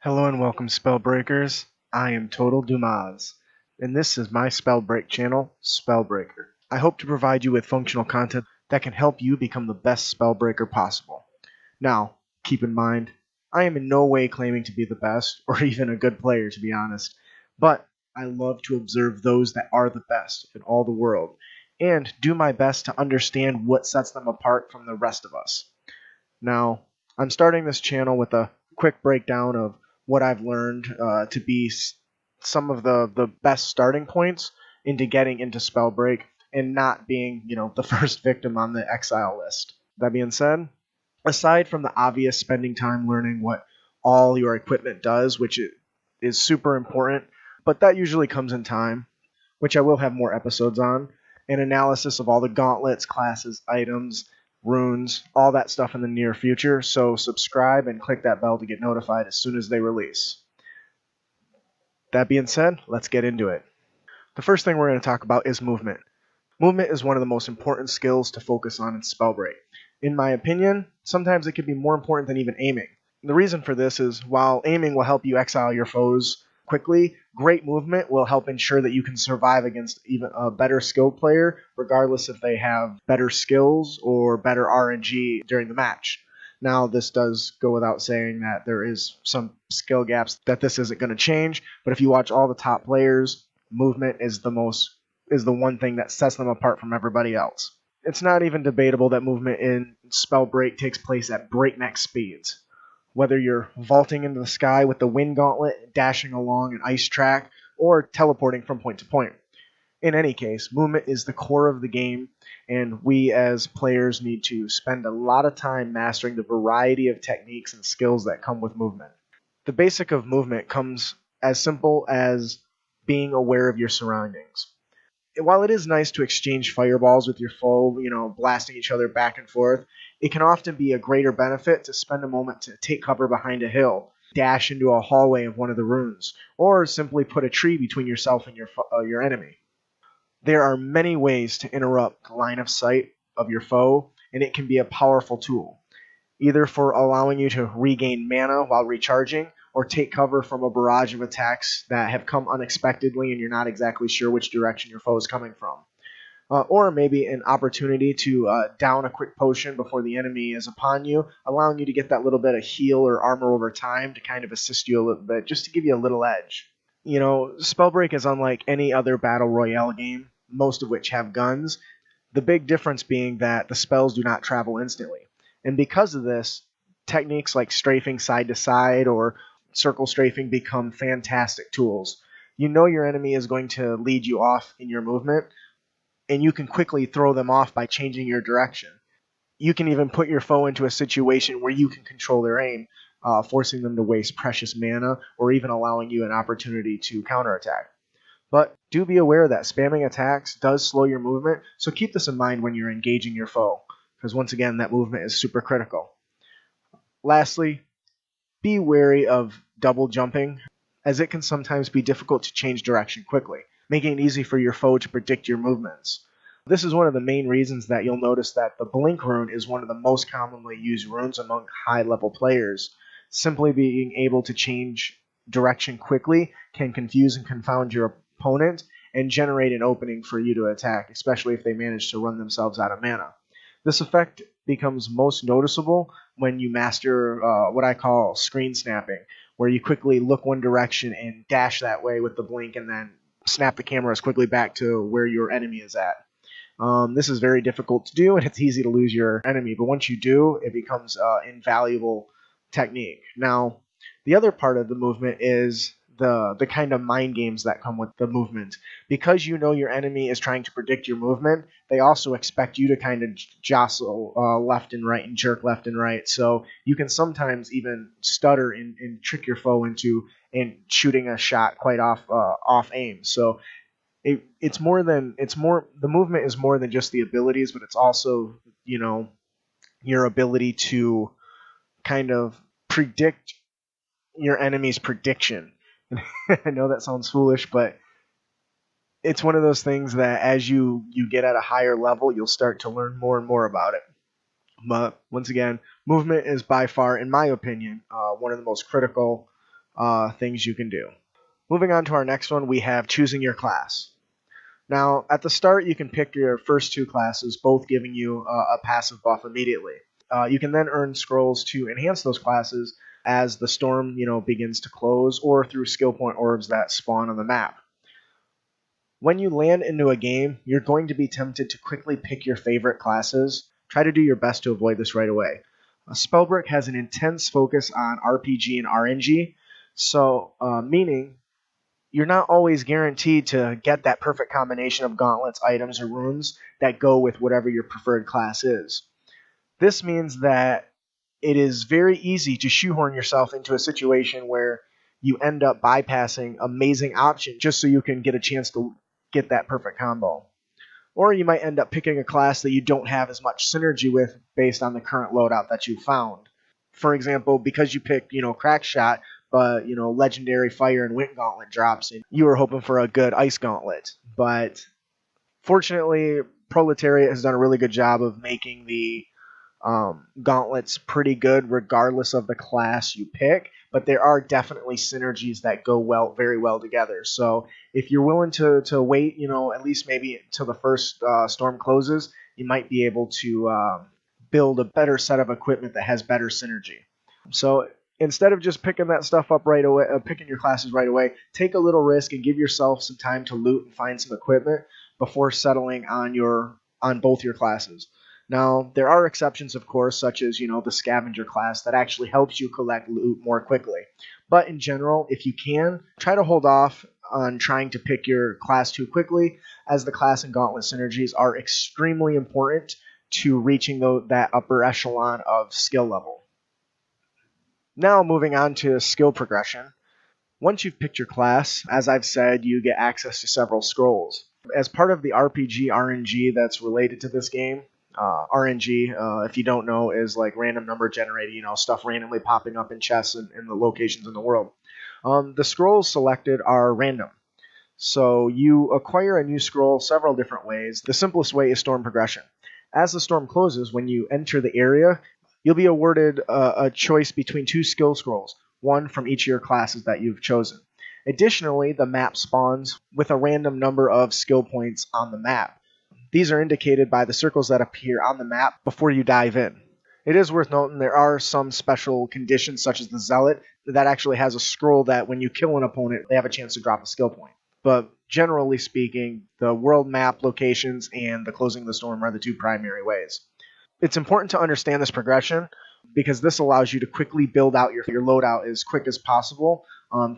Hello and welcome, Spellbreakers. I am Total Dumas, and this is my Spellbreak channel, Spellbreaker. I hope to provide you with functional content that can help you become the best Spellbreaker possible. Now, keep in mind, I am in no way claiming to be the best, or even a good player to be honest, but I love to observe those that are the best in all the world, and do my best to understand what sets them apart from the rest of us. Now, I'm starting this channel with a quick breakdown of what I've learned to be some of the best starting points into getting into Spellbreak and not being, the first victim on the exile list. That being said, aside from the obvious spending time learning what all your equipment does, which is super important, but that usually comes in time, which I will have more episodes on, an analysis of all the gauntlets, classes, items, runes, all that stuff in the near future, so subscribe and click that bell to get notified as soon as they release. That being said, let's get into it. The first thing we're going to talk about is movement. Movement is one of the most important skills to focus on in Spellbreak. In my opinion, sometimes it can be more important than even aiming. The reason for this is while aiming will help you exile your foes quickly, great movement will help ensure that you can survive against even a better skilled player, regardless if they have better skills or better RNG during the match. Now, this does go without saying that there is some skill gaps that this isn't going to change, but if you watch all the top players, movement is the one thing that sets them apart from everybody else. It's not even debatable that movement in Spellbreak takes place at breakneck speeds. Whether you're vaulting into the sky with the wind gauntlet, dashing along an ice track, or teleporting from point to point. In any case, movement is the core of the game, and we as players need to spend a lot of time mastering the variety of techniques and skills that come with movement. The basic of movement comes as simple as being aware of your surroundings. While it is nice to exchange fireballs with your foe, blasting each other back and forth, it can often be a greater benefit to spend a moment to take cover behind a hill, dash into a hallway of one of the runes, or simply put a tree between yourself and your enemy. There are many ways to interrupt the line of sight of your foe, and it can be a powerful tool, either for allowing you to regain mana while recharging, or take cover from a barrage of attacks that have come unexpectedly and you're not exactly sure which direction your foe is coming from. Or maybe an opportunity to down a quick potion before the enemy is upon you, allowing you to get that little bit of heal or armor over time to kind of assist you a little bit, just to give you a little edge. Spellbreak is unlike any other battle royale game, most of which have guns, the big difference being that the spells do not travel instantly. And because of this, techniques like strafing side to side or circle strafing become fantastic tools. You know your enemy is going to lead you off in your movement, and you can quickly throw them off by changing your direction. You can even put your foe into a situation where you can control their aim, forcing them to waste precious mana or even allowing you an opportunity to counterattack. But do be aware that spamming attacks does slow your movement, so keep this in mind when you're engaging your foe, because once again, that movement is super critical. Lastly, be wary of double jumping, as it can sometimes be difficult to change direction quickly, making it easy for your foe to predict your movements. This is one of the main reasons that you'll notice that the blink rune is one of the most commonly used runes among high-level players. Simply being able to change direction quickly can confuse and confound your opponent and generate an opening for you to attack, especially if they manage to run themselves out of mana. This effect becomes most noticeable when you master what I call screen snapping, where you quickly look one direction and dash that way with the blink and then snap the camera as quickly back to where your enemy is at. This is very difficult to do, and it's easy to lose your enemy, but once you do, it becomes an invaluable technique. Now, the other part of the movement is the kind of mind games that come with the movement. Because you know your enemy is trying to predict your movement, they also expect you to kind of jostle left and right and jerk left and right. So you can sometimes even stutter and trick your foe into shooting a shot quite off aim. So the movement is more than just the abilities, but it's also your ability to kind of predict your enemy's prediction. I know that sounds foolish, but it's one of those things that as you get at a higher level, you'll start to learn more and more about it. But once again, movement is by far, in my opinion, one of the most critical things you can do. Moving on to our next one, we have choosing your class. Now, at the start, you can pick your first two classes, both giving you a passive buff immediately. You can then earn scrolls to enhance those classes as the storm, begins to close, or through skill point orbs that spawn on the map. When you land into a game, you're going to be tempted to quickly pick your favorite classes. Try to do your best to avoid this right away. Spellbreak has an intense focus on RPG and RNG, so meaning you're not always guaranteed to get that perfect combination of gauntlets, items, or runes that go with whatever your preferred class is. This means that it is very easy to shoehorn yourself into a situation where you end up bypassing amazing options just so you can get a chance to get that perfect combo. Or you might end up picking a class that you don't have as much synergy with based on the current loadout that you found. For example, because you picked, Crack Shot, but, legendary fire and wind gauntlet drops, and you were hoping for a good ice gauntlet. But fortunately, Proletariat has done a really good job of making the gauntlets pretty good regardless of the class you pick, but there are definitely synergies that go very well together. So if you're willing to wait, at least maybe until the first storm closes, you might be able to build a better set of equipment that has better synergy. So instead of just picking that stuff up right away, picking your classes right away, take a little risk and give yourself some time to loot and find some equipment before settling on both your classes. Now, there are exceptions, of course, such as, the scavenger class that actually helps you collect loot more quickly. But in general, if you can, try to hold off on trying to pick your class too quickly, as the class and gauntlet synergies are extremely important to reaching that upper echelon of skill level. Now, moving on to skill progression. Once you've picked your class, as I've said, you get access to several scrolls. As part of the RPG RNG that's related to this game, RNG, if you don't know, is like random number generated, stuff randomly popping up in chests in the locations in the world. The scrolls selected are random. So you acquire a new scroll several different ways. The simplest way is storm progression. As the storm closes, when you enter the area, you'll be awarded a choice between two skill scrolls, one from each of your classes that you've chosen. Additionally, the map spawns with a random number of skill points on the map. These are indicated by the circles that appear on the map before you dive in. It is worth noting there are some special conditions, such as the Zealot, that actually has a scroll that when you kill an opponent, they have a chance to drop a skill point. But generally speaking, the world map locations and the closing of the storm are the two primary ways. It's important to understand this progression because this allows you to quickly build out your loadout as quick as possible,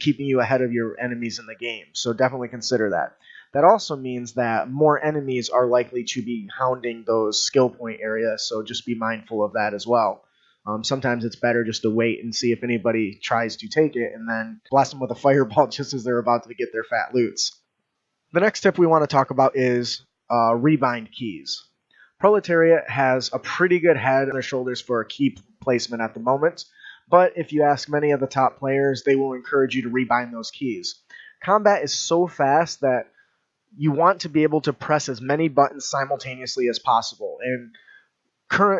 keeping you ahead of your enemies in the game. So definitely consider that. That also means that more enemies are likely to be hounding those skill point areas, so just be mindful of that as well. Sometimes it's better just to wait and see if anybody tries to take it, and then blast them with a fireball just as they're about to get their fat loots. The next tip we want to talk about is rebind keys. Proletariat has a pretty good head on their shoulders for key placement at the moment, but if you ask many of the top players, they will encourage you to rebind those keys. Combat is so fast that you want to be able to press as many buttons simultaneously as possible. And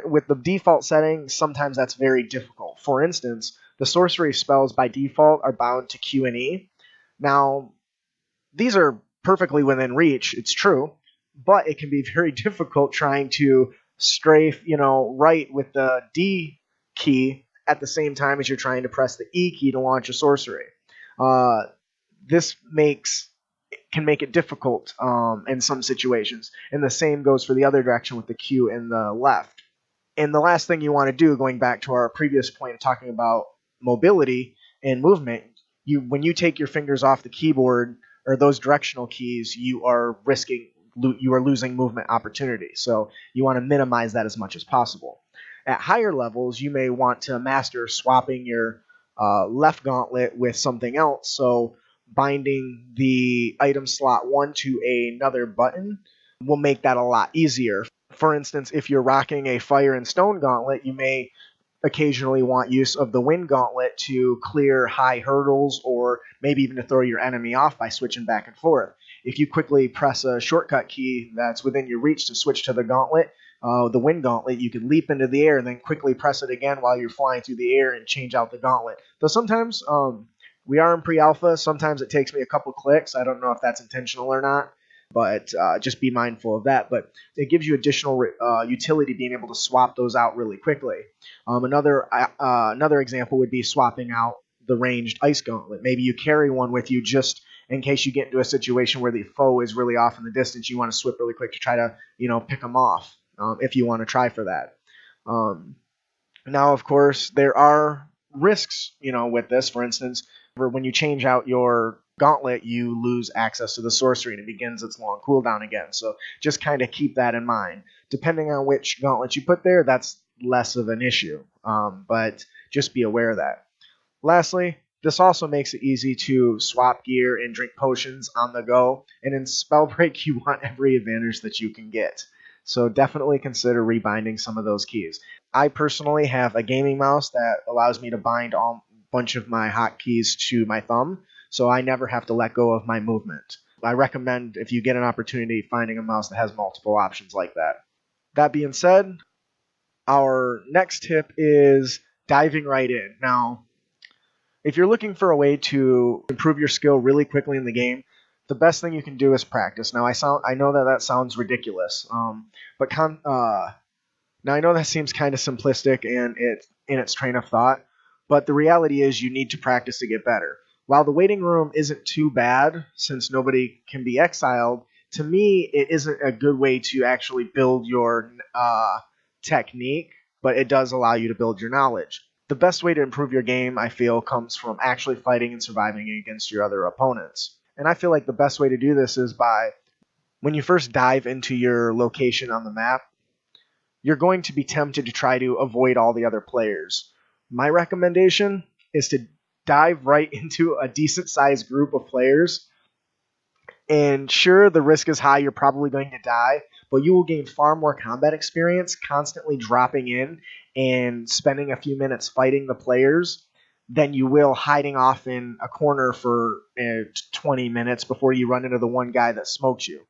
with the default setting, sometimes that's very difficult. For instance, the sorcery spells by default are bound to Q and E. Now, these are perfectly within reach, it's true, but it can be very difficult trying to strafe, right with the D key at the same time as you're trying to press the E key to launch a sorcery. This can make it difficult in some situations. And the same goes for the other direction with the Q in the left. And the last thing you want to do, going back to our previous point of talking about mobility and movement, when you take your fingers off the keyboard or those directional keys, you are losing movement opportunity. So you want to minimize that as much as possible. At higher levels, you may want to master swapping your left gauntlet with something else. So binding the item slot 1 to another button will make that a lot easier. For instance, if you're rocking a fire and stone gauntlet, you may occasionally want use of the wind gauntlet to clear high hurdles or maybe even to throw your enemy off by switching back and forth. If you quickly press a shortcut key that's within your reach to switch to the gauntlet, the wind gauntlet, you can leap into the air and then quickly press it again while you're flying through the air and change out the gauntlet. Though sometimes We are in pre-alpha. Sometimes it takes me a couple clicks. I don't know if that's intentional or not, but just be mindful of that. But it gives you additional utility being able to swap those out really quickly. Another example would be swapping out the ranged ice gauntlet. Maybe you carry one with you just in case you get into a situation where the foe is really off in the distance. You want to swip really quick to try to pick them off if you want to try for that. Now, of course, there are risks, with this. For instance, when you change out your gauntlet, you lose access to the sorcery and it begins its long cooldown again. So just kind of keep that in mind. Depending on which gauntlet you put there, that's less of an issue. But just be aware of that. Lastly, this also makes it easy to swap gear and drink potions on the go. And in Spellbreak, you want every advantage that you can get. So definitely consider rebinding some of those keys. I personally have a gaming mouse that allows me to bind a bunch of my hotkeys to my thumb, so I never have to let go of my movement. I recommend, if you get an opportunity, finding a mouse that has multiple options like that. That being said, our next tip is diving right in. Now, if you're looking for a way to improve your skill really quickly in the game, the best thing you can do is practice. Now, I know that sounds ridiculous, but now I know that seems kind of simplistic and in its train of thought, but the reality is you need to practice to get better. While the waiting room isn't too bad, since nobody can be exiled, to me it isn't a good way to actually build your technique, but it does allow you to build your knowledge. The best way to improve your game, I feel, comes from actually fighting and surviving against your other opponents. And I feel like the best way to do this is by, when you first dive into your location on the map, you're going to be tempted to try to avoid all the other players. My recommendation is to dive right into a decent-sized group of players. And sure, the risk is high, you're probably going to die, but you will gain far more combat experience constantly dropping in and spending a few minutes fighting the players than you will hiding off in a corner for 20 minutes before you run into the one guy that smokes you.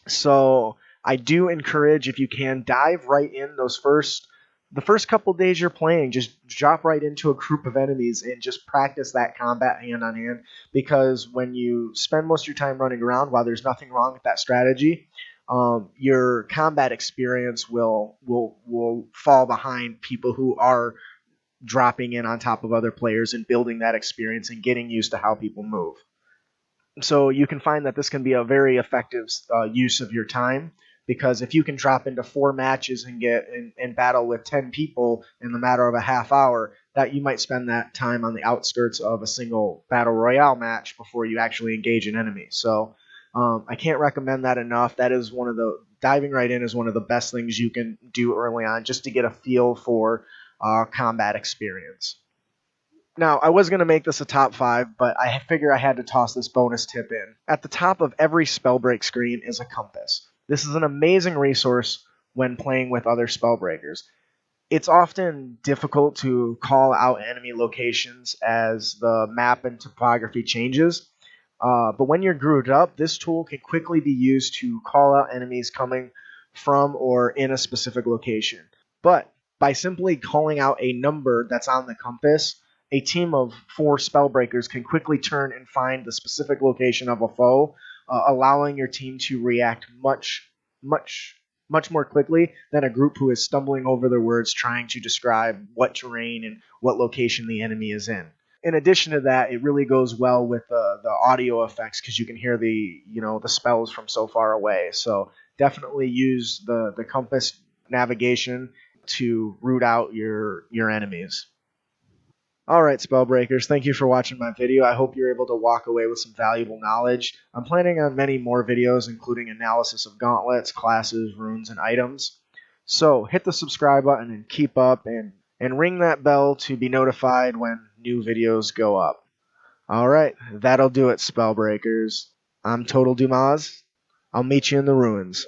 So I do encourage, if you can, dive right in the first couple days you're playing. Just drop right into a group of enemies and just practice that combat hand on hand, because when you spend most of your time running around, while there's nothing wrong with that strategy, your combat experience will fall behind people who are dropping in on top of other players and building that experience and getting used to how people move. So you can find that this can be a very effective use of your time, because if you can drop into 4 matches and get in battle with 10 people in the matter of a half hour, that you might spend that time on the outskirts of a single battle royale match before you actually engage an enemy. So I can't recommend that enough. That is diving right in is one of the best things you can do early on, just to get a feel for combat experience. Now, I was going to make this a top 5, but I figure I had to toss this bonus tip in. At the top of every Spellbreak screen is a compass. This is an amazing resource when playing with other Spellbreakers. It's often difficult to call out enemy locations as the map and topography changes, but when you're grouped up, this tool can quickly be used to call out enemies coming from or in a specific location. But by simply calling out a number that's on the compass, a team of 4 Spellbreakers can quickly turn and find the specific location of a foe, allowing your team to react much more quickly than a group who is stumbling over their words trying to describe what terrain and what location the enemy is in. In addition to that, it really goes well with the audio effects, because you can hear the spells from so far away. So definitely use the compass navigation to root out your enemies. Alright, Spellbreakers, thank you for watching my video. I hope you're able to walk away with some valuable knowledge. I'm planning on many more videos, including analysis of gauntlets, classes, runes, and items. So hit the subscribe button and keep up, and ring that bell to be notified when new videos go up. Alright, that'll do it, Spellbreakers. I'm Total Dumas. I'll meet you in the ruins.